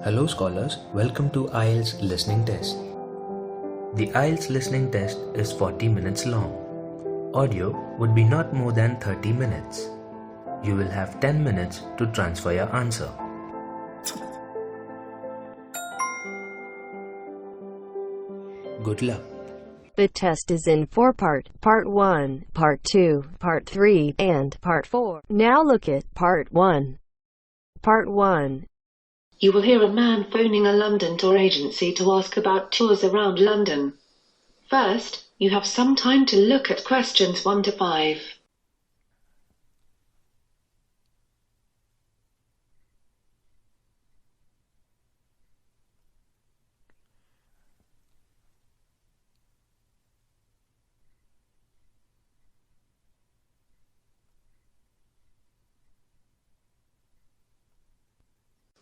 Hello scholars, welcome to IELTS Listening Test. The IELTS Listening Test is 40 minutes long. Audio would be not more than 30 minutes. You will have 10 minutes to transfer your answer. Good luck. The test is in 4 parts: Part 1, Part 2, Part 3, and Part 4. Now look at Part 1. Part 1. You will hear a man phoning a London tour agency to ask about tours around London. First, you have some time to look at questions 1 to 5.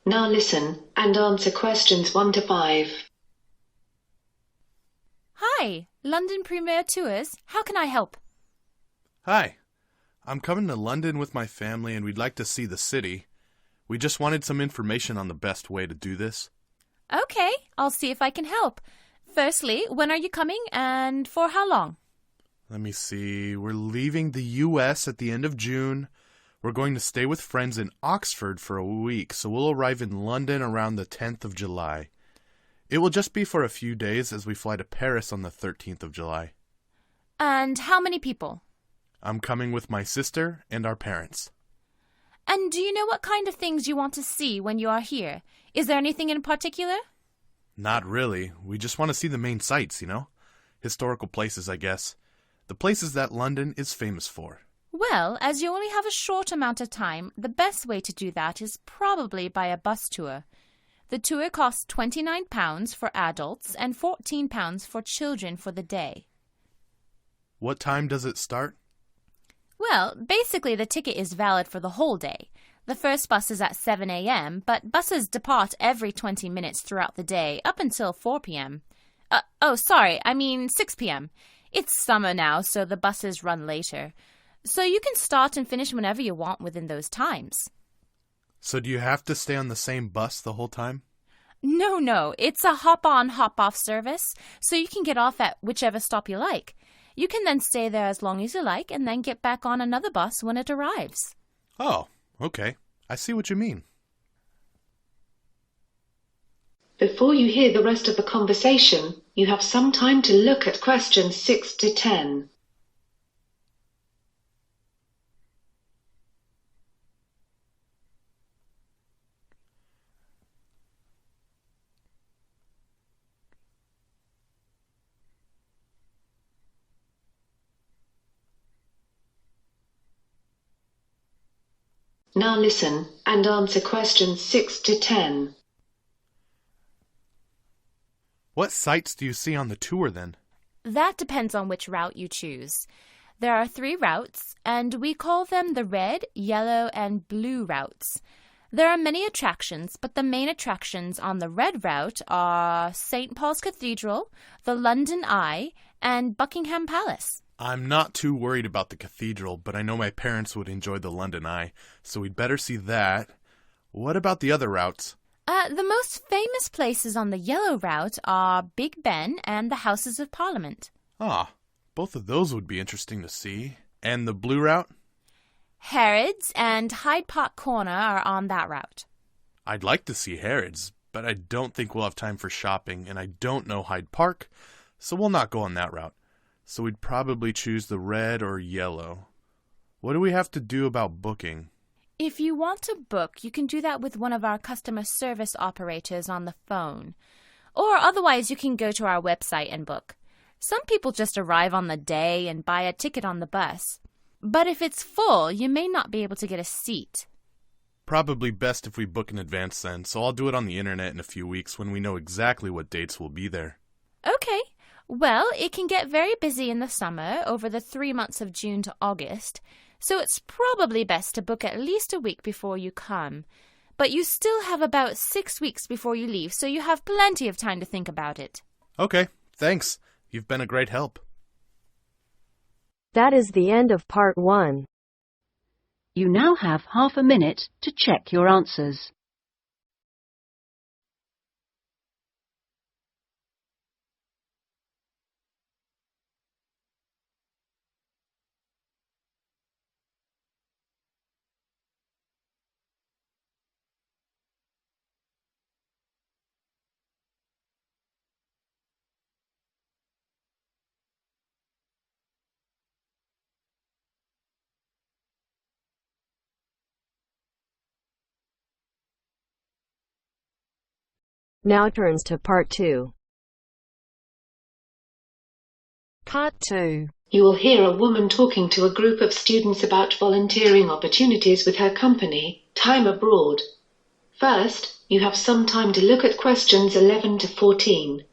Now listen and answer questions 1 to 5. Hi, London Premier Tours. How can I help? Hi, I'm coming to London with my family and we'd like to see the city. We just wanted some information on the best way to do this. Okay, I'll see if I can help. Firstly, when are you coming and for how long? Let me see, we're leaving the US at the end of June. We're going to stay with friends in Oxford for a week, so we'll arrive in London around the 10th of July. It will just be for a few days as we fly to Paris on the 13th of July. And how many people? I'm coming with my sister and our parents. And do you know what kind of things you want to see when you are here? Is there anything in particular? Not really. We just want to see the main sights, Historical places, I guess. The places that London is famous for. Well, as you only have a short amount of time, the best way to do that is probably by a bus tour. The tour costs £29 for adults and £14 for children for the day. What time does it start? Well, basically the ticket is valid for the whole day. The first bus is at 7 a.m., but buses depart every 20 minutes throughout the day up until 4 p.m. 6 p.m. It's summer now, so the buses run later. So you can start and finish whenever you want within those times. So do you have to stay on the same bus the whole time? No, it's a hop-on, hop-off service, so you can get off at whichever stop you like. You can then stay there as long as you like and then get back on another bus when it arrives. Oh, okay. I see what you mean. Before you hear the rest of the conversation, you have some time to look at questions 6 to 10. Now listen and answer questions 6 to 10. What sights do you see on the tour then? That depends on which route you choose. There are 3 routes, and we call them the red, yellow, and blue routes. There are many attractions, but the main attractions on the red route are St. Paul's Cathedral, the London Eye, and Buckingham Palace. I'm not too worried about the cathedral, but I know my parents would enjoy the London Eye, so we'd better see that. What about the other routes? The most famous places on the yellow route are Big Ben and the Houses of Parliament. Ah, both of those would be interesting to see. And the blue route? Harrods and Hyde Park Corner are on that route. I'd like to see Harrods, but I don't think we'll have time for shopping, and I don't know Hyde Park, so we'll not go on that route. So we'd probably choose the red or yellow. What do we have to do about booking? If you want to book, you can do that with one of our customer service operators on the phone. Or otherwise, you can go to our website and book. Some people just arrive on the day and buy a ticket on the bus. But if it's full, you may not be able to get a seat. Probably best if we book in advance then, so I'll do it on the internet in a few weeks when we know exactly what dates will be there. Okay. Well, it can get very busy in the summer over the 3 months of June to August, so it's probably best to book at least a week before you come. But you still have about 6 weeks before you leave, so you have plenty of time to think about it. Okay, thanks. You've been a great help. That is the end of Part 1. You now have half a minute to check your answers. Now turns to Part 2. Part 2. You will hear a woman talking to a group of students about volunteering opportunities with her company, Time Abroad. First, you have some time to look at questions 11 to 14.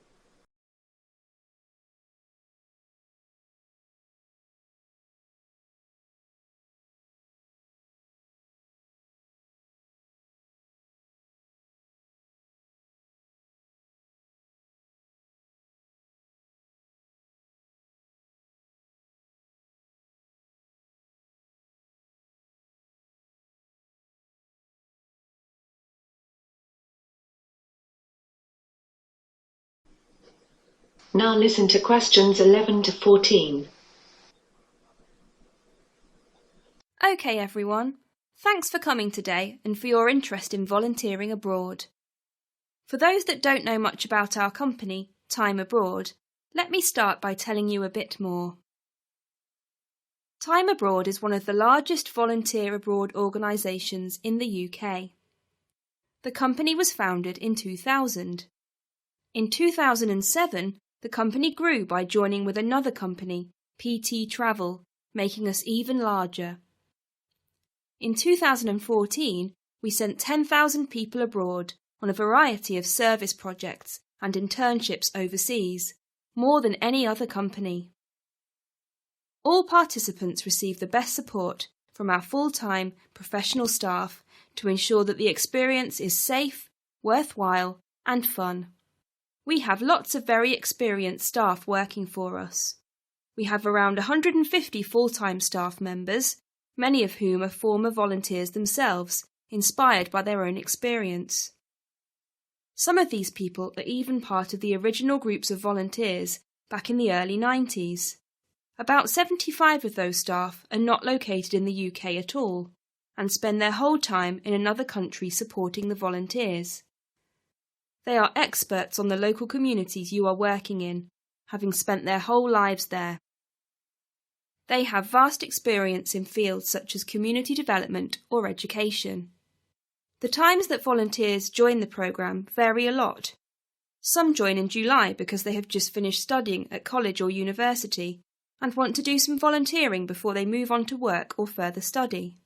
Now listen to questions 11 to 14. Okay, everyone. Thanks for coming today and for your interest in volunteering abroad. For those that don't know much about our company, Time Abroad, let me start by telling you a bit more. Time Abroad is one of the largest volunteer abroad organisations in the UK. The company was founded in 2000. In 2007, the company grew by joining with another company, PT Travel, making us even larger. In 2014, we sent 10,000 people abroad on a variety of service projects and internships overseas, more than any other company. All participants receive the best support from our full-time professional staff to ensure that the experience is safe, worthwhile, and fun. We have lots of very experienced staff working for us. We have around 150 full-time staff members, many of whom are former volunteers themselves, inspired by their own experience. Some of these people are even part of the original groups of volunteers back in the early 90s. About 75 of those staff are not located in the UK at all, and spend their whole time in another country supporting the volunteers. They are experts on the local communities you are working in, having spent their whole lives there. They have vast experience in fields such as community development or education. The times that volunteers join the programme vary a lot. Some join in July because they have just finished studying at college or university and want to do some volunteering before they move on to work or further study.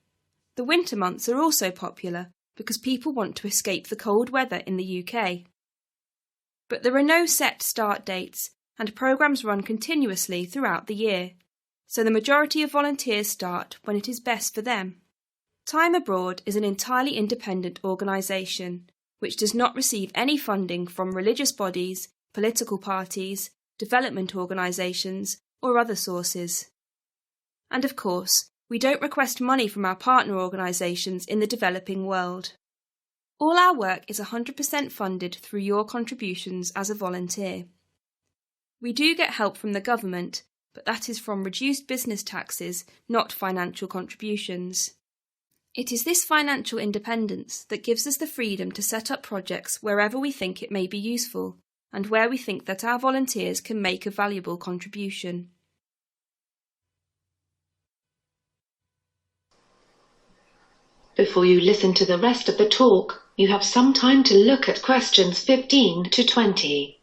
The winter months are also popular because people want to escape the cold weather in the UK. But there are no set start dates, and programmes run continuously throughout the year, so the majority of volunteers start when it is best for them. Time Abroad is an entirely independent organisation, which does not receive any funding from religious bodies, political parties, development organisations, or other sources. And of course, we don't request money from our partner organisations in the developing world. All our work is 100% funded through your contributions as a volunteer. We do get help from the government, but that is from reduced business taxes, not financial contributions. It is this financial independence that gives us the freedom to set up projects wherever we think it may be useful, and where we think that our volunteers can make a valuable contribution. Before you listen to the rest of the talk, you have some time to look at questions 15 to 20.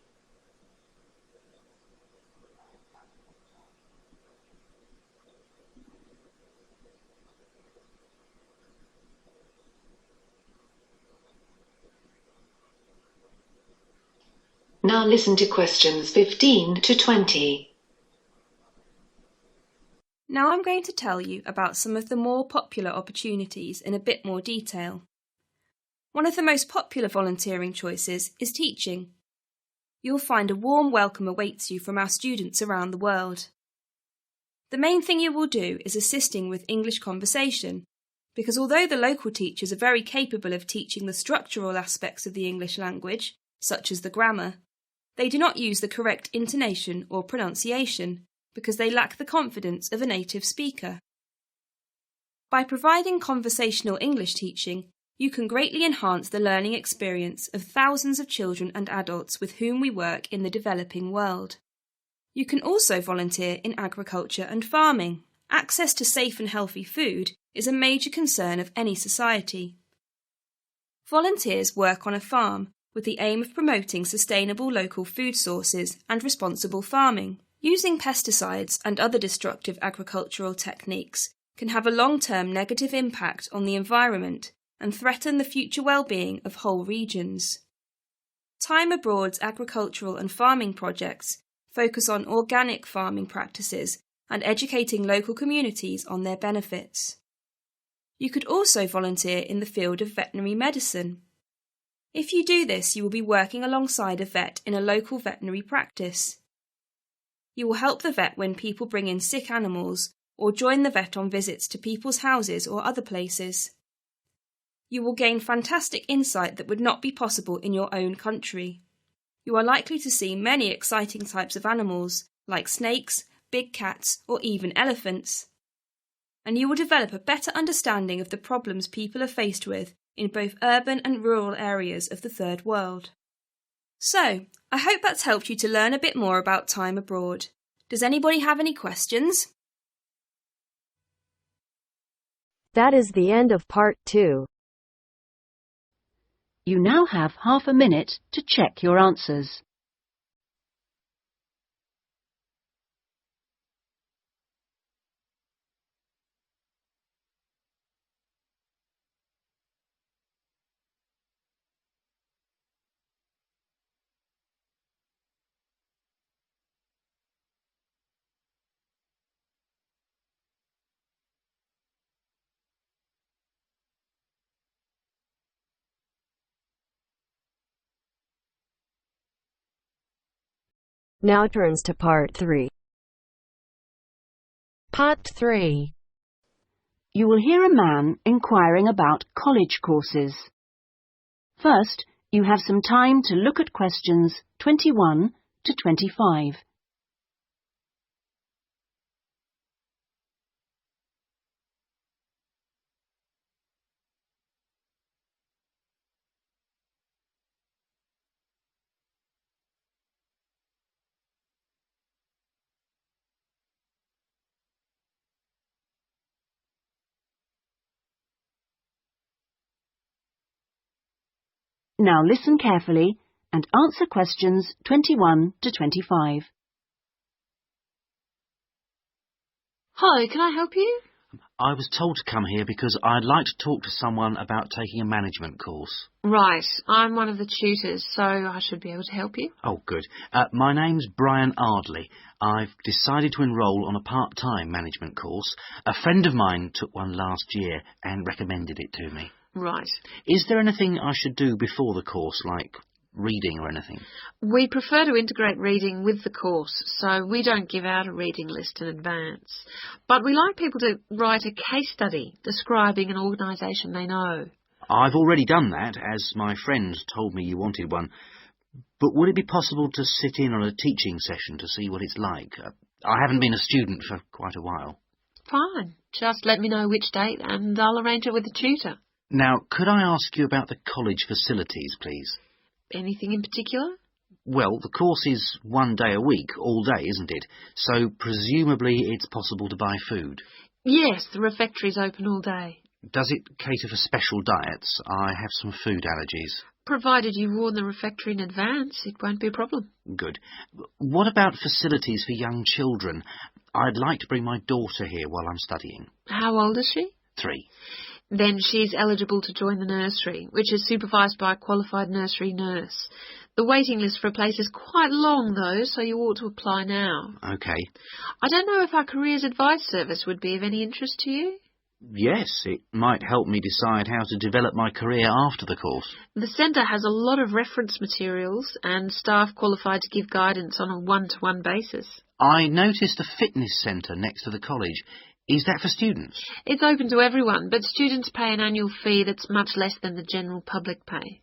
Now listen to questions 15 to 20. Now I'm going to tell you about some of the more popular opportunities in a bit more detail. One of the most popular volunteering choices is teaching. You'll find a warm welcome awaits you from our students around the world. The main thing you will do is assisting with English conversation, because although the local teachers are very capable of teaching the structural aspects of the English language, such as the grammar, they do not use the correct intonation or pronunciation because they lack the confidence of a native speaker. By providing conversational English teaching, you can greatly enhance the learning experience of thousands of children and adults with whom we work in the developing world. You can also volunteer in agriculture and farming. Access to safe and healthy food is a major concern of any society. Volunteers work on a farm with the aim of promoting sustainable local food sources and responsible farming. Using pesticides and other destructive agricultural techniques can have a long-term negative impact on the environment and threaten the future well-being of whole regions. Time Abroad's agricultural and farming projects focus on organic farming practices and educating local communities on their benefits. You could also volunteer in the field of veterinary medicine. If you do this, you will be working alongside a vet in a local veterinary practice. You will help the vet when people bring in sick animals or join the vet on visits to people's houses or other places. You will gain fantastic insight that would not be possible in your own country. You are likely to see many exciting types of animals, like snakes, big cats, or even elephants. And you will develop a better understanding of the problems people are faced with in both urban and rural areas of the Third World. So, I hope that's helped you to learn a bit more about time abroad. Does anybody have any questions? That is the end of part 2. You now have half a minute to check your answers. Now turns to part 3. Part 3. You will hear a man inquiring about college courses. First, you have some time to look at questions 21 to 25. Now listen carefully and answer questions 21 to 25. Hi, can I help you? I was told to come here because I'd like to talk to someone about taking a management course. Right, I'm one of the tutors, so I should be able to help you. Oh, good. My name's Brian Ardley. I've decided to enrol on a part-time management course. A friend of mine took one last year and recommended it to me. Right. Is there anything I should do before the course, like reading or anything? We prefer to integrate reading with the course, so we don't give out a reading list in advance. But we like people to write a case study describing an organisation they know. I've already done that, as my friend told me you wanted one. But would it be possible to sit in on a teaching session to see what it's like? I haven't been a student for quite a while. Fine. Just let me know which date and I'll arrange it with the tutor. Now, could I ask you about the college facilities, please? Anything in particular? Well, the course is 1 day a week, all day, isn't it? So presumably it's possible to buy food. Yes, the refectory's open all day. Does it cater for special diets? I have some food allergies. Provided you warn the refectory in advance, it won't be a problem. Good. What about facilities for young children? I'd like to bring my daughter here while I'm studying. How old is she? 3. Then she's eligible to join the nursery, which is supervised by a qualified nursery nurse. The waiting list for a place is quite long, though, so you ought to apply now. OK. I don't know if our careers advice service would be of any interest to you. Yes, it might help me decide how to develop my career after the course. The centre has a lot of reference materials and staff qualified to give guidance on a one-to-one basis. I noticed a fitness centre next to the college. Is that for students? It's open to everyone, but students pay an annual fee that's much less than the general public pay.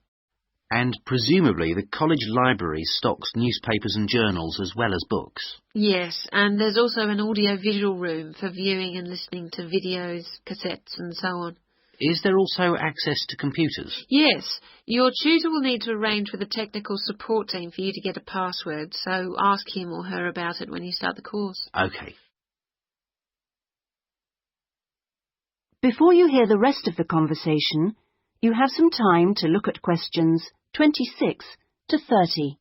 And presumably the college library stocks newspapers and journals as well as books. Yes, and there's also an audio-visual room for viewing and listening to videos, cassettes and so on. Is there also access to computers? Yes. Your tutor will need to arrange with the technical support team for you to get a password, so ask him or her about it when you start the course. OK. Before you hear the rest of the conversation, you have some time to look at questions 26 to 30.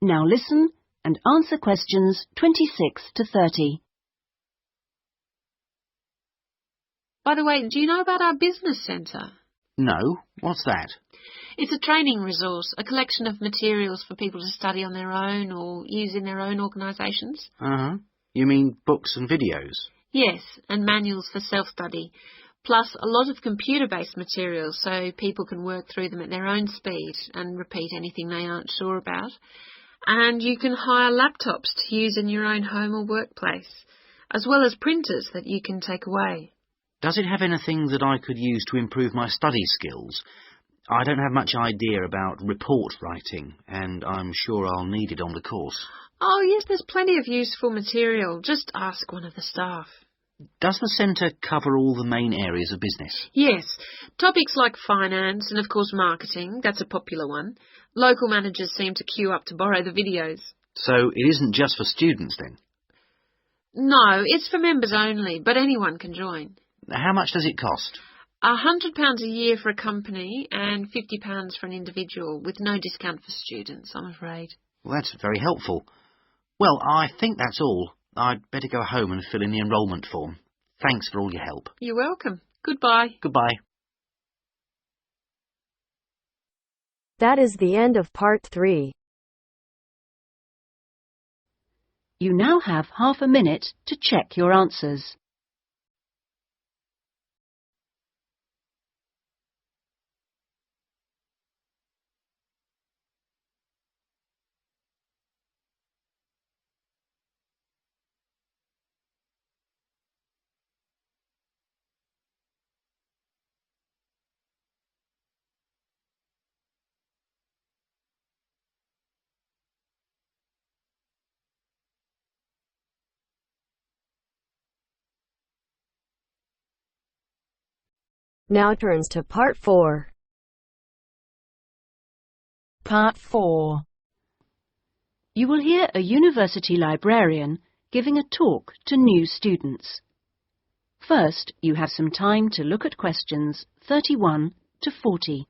Now listen and answer questions 26 to 30. By the way, do you know about our business centre? No, what's that? It's a training resource, a collection of materials for people to study on their own or use in their own organisations. Uh-huh. You mean books and videos? Yes, and manuals for self-study, plus a lot of computer-based materials so people can work through them at their own speed and repeat anything they aren't sure about. And you can hire laptops to use in your own home or workplace, as well as printers that you can take away. Does it have anything that I could use to improve my study skills? I don't have much idea about report writing, and I'm sure I'll need it on the course. Oh, yes, there's plenty of useful material. Just ask one of the staff. Does the centre cover all the main areas of business? Yes, topics like finance and, of course, marketing, that's a popular one. Local managers seem to queue up to borrow the videos. So it isn't just for students then? No, it's for members only, but anyone can join. How much does it cost? £100 a year for a company and £50 for an individual, with no discount for students, I'm afraid. Well, that's very helpful. Well, I think that's all. I'd better go home and fill in the enrolment form. Thanks for all your help. You're welcome. Goodbye. Goodbye. That is the end of part 3. You now have half a minute to check your answers. Now turns to part 4. Part 4. You will hear a university librarian giving a talk to new students. First, you have some time to look at questions 31 to 40.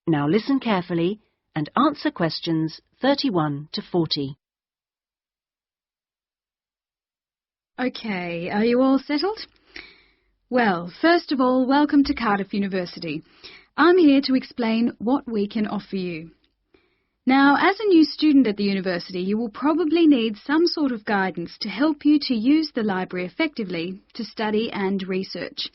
Now listen carefully and answer questions 31 to 40. Okay, are you all settled? Well, first of all, welcome to Cardiff University. I'm here to explain what we can offer you. Now, as a new student at the university, you will probably need some sort of guidance to help you to use the library effectively to study and research.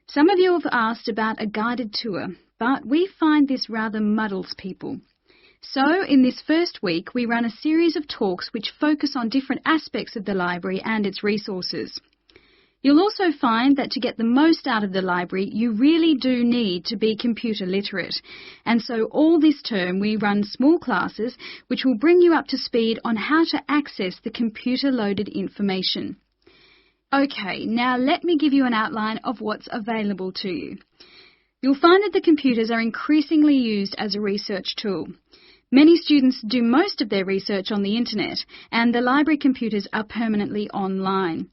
Some of you have asked about a guided tour, but we find this rather muddles people. So, in this first week, we run a series of talks which focus on different aspects of the library and its resources. You'll also find that to get the most out of the library, you really do need to be computer literate. And so all this term we run small classes which will bring you up to speed on how to access the computer-loaded information. Okay, now let me give you an outline of what's available to you. You'll find that the computers are increasingly used as a research tool. Many students do most of their research on the internet, and the library computers are permanently online.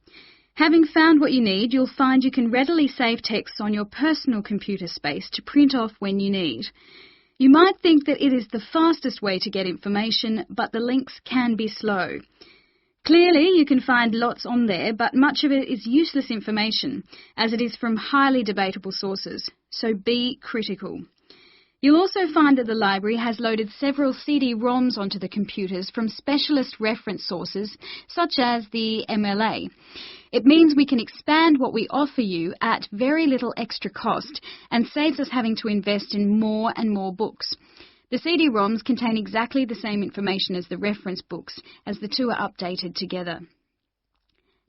Having found what you need, you'll find you can readily save texts on your personal computer space to print off when you need. You might think that it is the fastest way to get information, but the links can be slow. Clearly, you can find lots on there, but much of it is useless information, as it is from highly debatable sources, so be critical. You'll also find that the library has loaded several CD-ROMs onto the computers from specialist reference sources such as the MLA. It means we can expand what we offer you at very little extra cost and saves us having to invest in more and more books. The CD-ROMs contain exactly the same information as the reference books, as the two are updated together.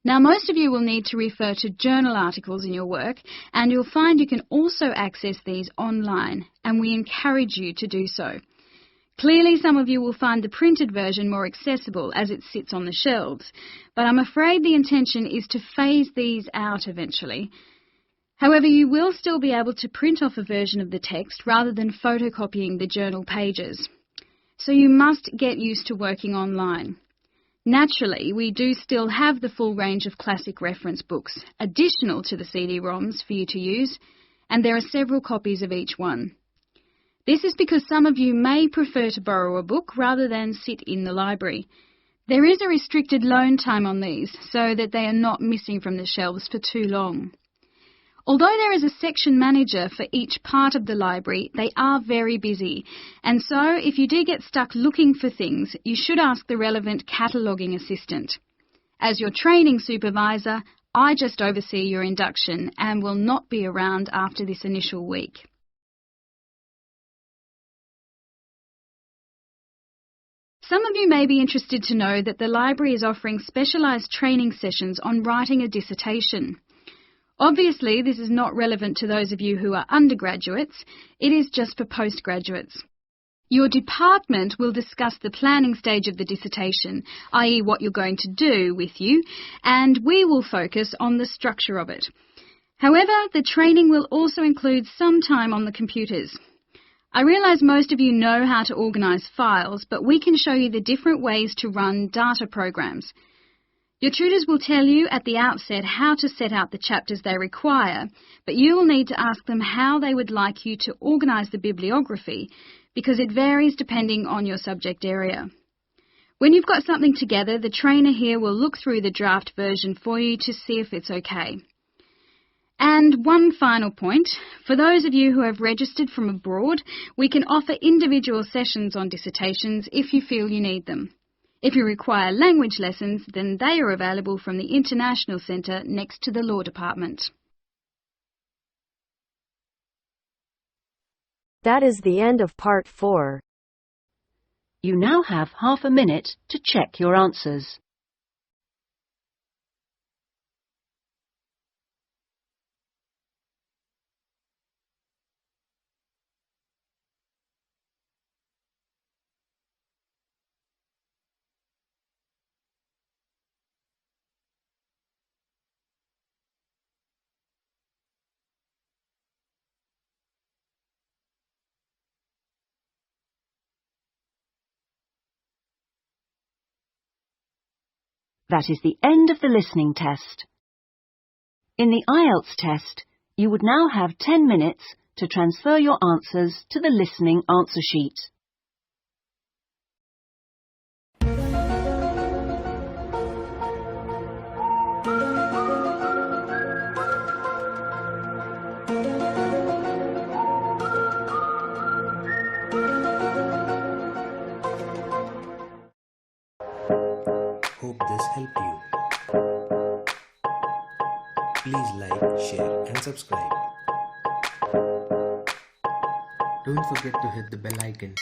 Now, most of you will need to refer to journal articles in your work, and you'll find you can also access these online, and we encourage you to do so. Clearly, some of you will find the printed version more accessible as it sits on the shelves, but I'm afraid the intention is to phase these out eventually. However, you will still be able to print off a version of the text rather than photocopying the journal pages. So you must get used to working online. Naturally, we do still have the full range of classic reference books, additional to the CD-ROMs for you to use, and there are several copies of each one. This is because some of you may prefer to borrow a book rather than sit in the library. There is a restricted loan time on these, so that they are not missing from the shelves for too long. Although there is a section manager for each part of the library, they are very busy, and so if you do get stuck looking for things, you should ask the relevant cataloguing assistant. As your training supervisor, I just oversee your induction and will not be around after this initial week. Some of you may be interested to know that the library is offering specialised training sessions on writing a dissertation. Obviously, this is not relevant to those of you who are undergraduates, it is just for postgraduates. Your department will discuss the planning stage of the dissertation, i.e. what you're going to do with you, and we will focus on the structure of it. However, the training will also include some time on the computers. I realise most of you know how to organise files, but we can show you the different ways to run data programs. Your tutors will tell you at the outset how to set out the chapters they require, but you will need to ask them how they would like you to organise the bibliography, because it varies depending on your subject area. When you've got something together, the trainer here will look through the draft version for you to see if it's okay. And one final point, for those of you who have registered from abroad, we can offer individual sessions on dissertations if you feel you need them. If you require language lessons, then they are available from the International Centre next to the Law Department. That is the end of Part 4. You now have half a minute to check your answers. That is the end of the listening test. In the IELTS test, you would now have 10 minutes to transfer your answers to the listening answer sheet. Hope this helped you. Please like, share and subscribe. Don't forget to hit the bell icon.